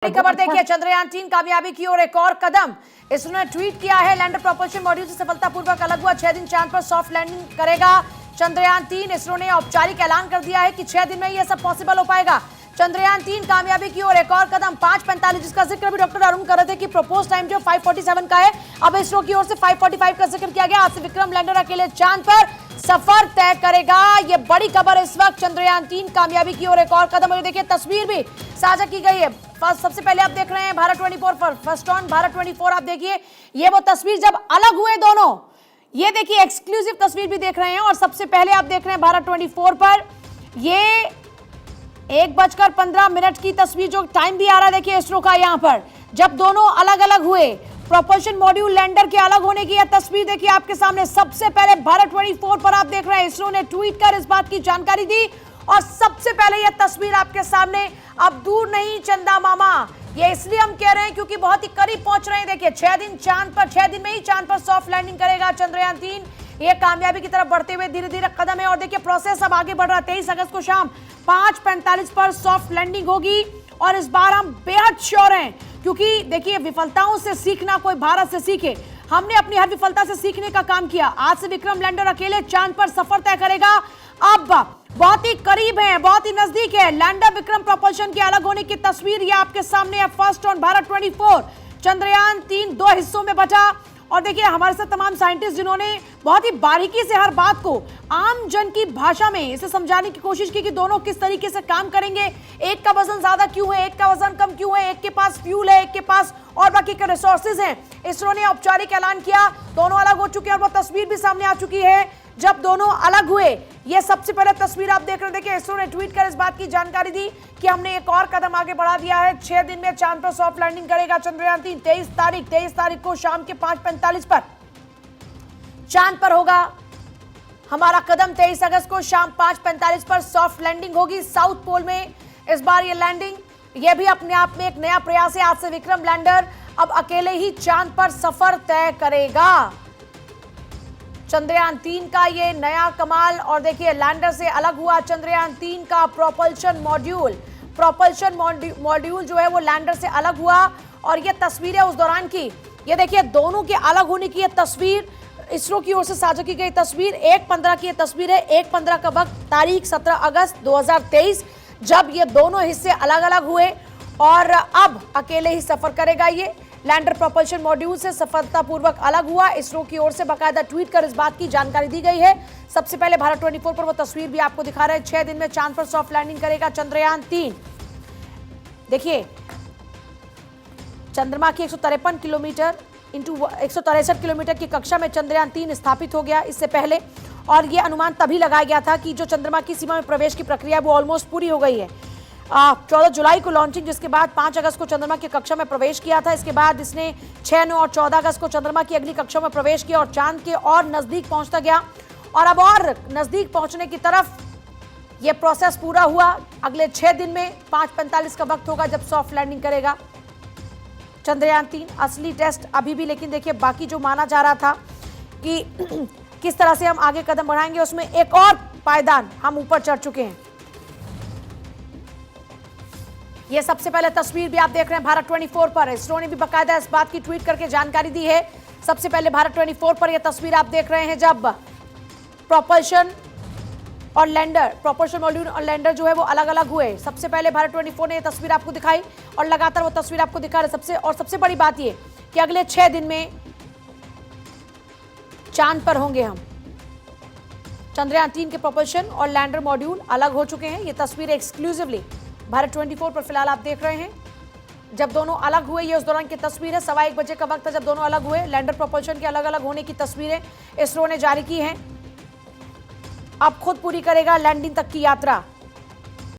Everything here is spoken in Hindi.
बड़ी खबर देखिए, चंद्रयान-3 कामयाबी की ओर एक और कदम। इसरो ने ट्वीट किया है, लैंडर प्रोपल्शन मॉड्यूल से सफलतापूर्वक अलग हुआ, 6 दिन चांद पर सॉफ्ट लैंडिंग करेगा चंद्रयान-3। इसरो ने औपचारिक ऐलान कर दिया है कि 6 दिन में यह सब पॉसिबल हो पाएगा। चंद्रयान-3 कामयाबी की ओर एक और कदम। 5:45 जिसका जिक्र भी डॉक्टर अरुण कर रहे थे कि प्रपोज टाइम जो 5:47 का है, अब इसरो की ओर से 5:45 का जिक्र किया गया। आज से विक्रम लैंडर अकेले चांद पर सफर तय करेगा। ये बड़ी खबर इस वक्त, चंद्रयान-3 कामयाबी की ओर एक और कदम। और देखिए, तस्वीर भी साझा की गई है। सबसे पहले आप देख रहे हैं भारत 24 पर, फर्स्ट ऑन भारत 24। आप देखिए, ये वो तस्वीर जब अलग हुए दोनों, ये देखिए एक्सक्लूसिव तस्वीर भी देख रहे हैं। और सबसे पहले आप देख रहे हैं भारत 24 पर, ये 1:15 की तस्वीर, जो टाइम भी आ रहा है देखिए इसरो का यहाँ पर, जब दोनों अलग अलग हुए। प्रोपल्शन मॉड्यूल लैंडर के अलग होने की यह तस्वीर देखिए आपके सामने। सबसे पहले भारत 24 पर आप देख रहे हैं, इसरो ने ट्वीट कर इस बात की जानकारी दी। और सबसे पहले यह तस्वीर आपके सामने, अब दूर नहीं चंदा मामा। ये इसलिए हम कह रहे हैं क्योंकि बहुत ही करीब पहुंच रहे हैं। देखिए 6 दिन चांद पर, 6 दिन में ही चांद पर सॉफ्ट लैंडिंग करेगा चंद्रयान-3। ये कामयाबी की तरफ बढ़ते हुए धीरे धीरे कदम है। और देखिए प्रोसेस अब आगे बढ़ रहा है। 23 अगस्त को शाम 5:45 पर सॉफ्ट लैंडिंग होगी। और इस बार हम बेहद श्योर हैं, क्योंकि देखिए विफलताओं से सीखना, कोई भारत से सीखे। हमने अपनी हर विफलता से सीखने का काम किया। आज से विक्रम लैंडर अकेले चांद पर सफर तय करेगा। अब बहुत ही करीब है, बहुत ही नजदीक है। लैंडर विक्रम प्रोपल्शन के अलग होने की तस्वीर ये आपके सामने है। First on Bharat 24। चंद्रयान-3 2 हिस्सों में बटा। और देखिए हमारे साथ तमाम साइंटिस्ट, जिन्होंने बहुत ही बारीकी से हर बात को आम जन की भाषा में इसे समझाने की कोशिश की कि दोनों किस तरीके से काम करेंगे। एक का वजन ज्यादा क्यों है, एक का वजन कम क्यों है, एक के पास फ्यूल है, एक के पास और बाकी के रिसोर्सेज हैं। इसरो ने औपचारिक ऐलान किया, दोनों अलग हो चुके हैं। और वो तस्वीर भी सामने आ चुकी है जब दोनों अलग हुए। ये सबसे पहले तस्वीर आप देख रहे हैं। देखिए इसरो ने ट्वीट कर इस बात की जानकारी दी कि हमने एक और कदम आगे बढ़ा दिया है। 6 दिन में चांद पर सॉफ्ट लैंडिंग करेगा चंद्रयान-3। 23 तारीख को शाम के 5:45 पर चांद पर होगा हमारा कदम। 23 अगस्त को शाम 5:45 पर सॉफ्ट लैंडिंग होगी साउथ पोल में। इस बार ये लैंडिंग, ये भी अपने आप में एक नया प्रयास है। आज से विक्रम लैंडर अब अकेले ही चांद पर सफर तय करेगा। चंद्रयान-3 का ये नया कमाल। और देखिए लैंडर से अलग हुआ चंद्रयान-3 का प्रोपल्शन मॉड्यूल। प्रोपल्शन मॉड्यूल जो है वो लैंडर से अलग हुआ। और ये तस्वीर है उस दौरान की। ये देखिए दोनों के अलग होने की ये तस्वीर इसरो की ओर से साझा की गई तस्वीर। 1:15 की ये तस्वीर है। 1:15 का वक्त, तारीख 17 अगस्त 2023, जब ये दोनों हिस्से अलग अलग हुए। और अब अकेले ही सफर करेगा ये। लैंडर प्रोपल्शन मॉड्यूल से सफलतापूर्वक अलग हुआ। इसरो की ओर से बाकायदा ट्वीट कर इस बात की जानकारी दी गई है। सबसे पहले भारत 24 पर वो तस्वीर भी आपको दिखा रहे हैं। 6 दिन में चांद पर सॉफ्ट लैंडिंग करेगा चंद्रयान-3। देखिए चंद्रमा की 153 किलोमीटर इंटू 163 किलोमीटर की कक्षा में चंद्रयान-3 स्थापित हो गया इससे पहले। और ये अनुमान तभी लगाया गया था कि जो चंद्रमा की सीमा में प्रवेश की प्रक्रिया वो ऑलमोस्ट पूरी हो गई है। 14 जुलाई को लॉन्चिंग, जिसके बाद 5 अगस्त को चंद्रमा की कक्षा में प्रवेश किया था। इसके बाद इसने 6, 9 और 14 अगस्त को चंद्रमा की अगली कक्षा में प्रवेश किया और चांद के और नजदीक पहुंचता गया। और अब और नजदीक पहुंचने की तरफ यह प्रोसेस पूरा हुआ। अगले 6 दिन में 5:45 का वक्त होगा जब सॉफ्ट लैंडिंग करेगा चंद्रयान-3। असली टेस्ट अभी भी, लेकिन देखिए बाकी जो माना जा रहा था कि किस तरह से हम आगे कदम बढ़ाएंगे, उसमें एक और पायदान हम ऊपर चढ़ चुके हैं। ये सबसे पहले तस्वीर भी आप देख रहे हैं भारत 24 पर। इसरो ने भी बाकायदा इस बात की ट्वीट करके जानकारी दी है। सबसे पहले भारत 24 पर यह तस्वीर आप देख रहे हैं जब प्रोपल्शन और लैंडर, प्रोपल्शन मॉड्यूल और लैंडर जो है वो अलग अलग हुए। सबसे पहले भारत 24 ने यह तस्वीर आपको दिखाई और लगातार वो तस्वीर आपको दिखा रहे। सबसे बड़ी बात ये कि अगले 6 दिन में चांद पर होंगे हम। चंद्रयान-3 के प्रोपल्शन और लैंडर मॉड्यूल अलग हो चुके हैं। ये तस्वीर एक्सक्लूसिवली भारत 24 पर फिलहाल आप देख रहे हैं जब दोनों अलग हुए। ये उस दौरान की तस्वीर है। 1:15 बजे का वक्त है जब दोनों अलग हुए। लैंडर प्रोपल्शन के अलग अलग होने की तस्वीरें इसरो ने जारी की हैं। अब खुद पूरी करेगा लैंडिंग तक की यात्रा।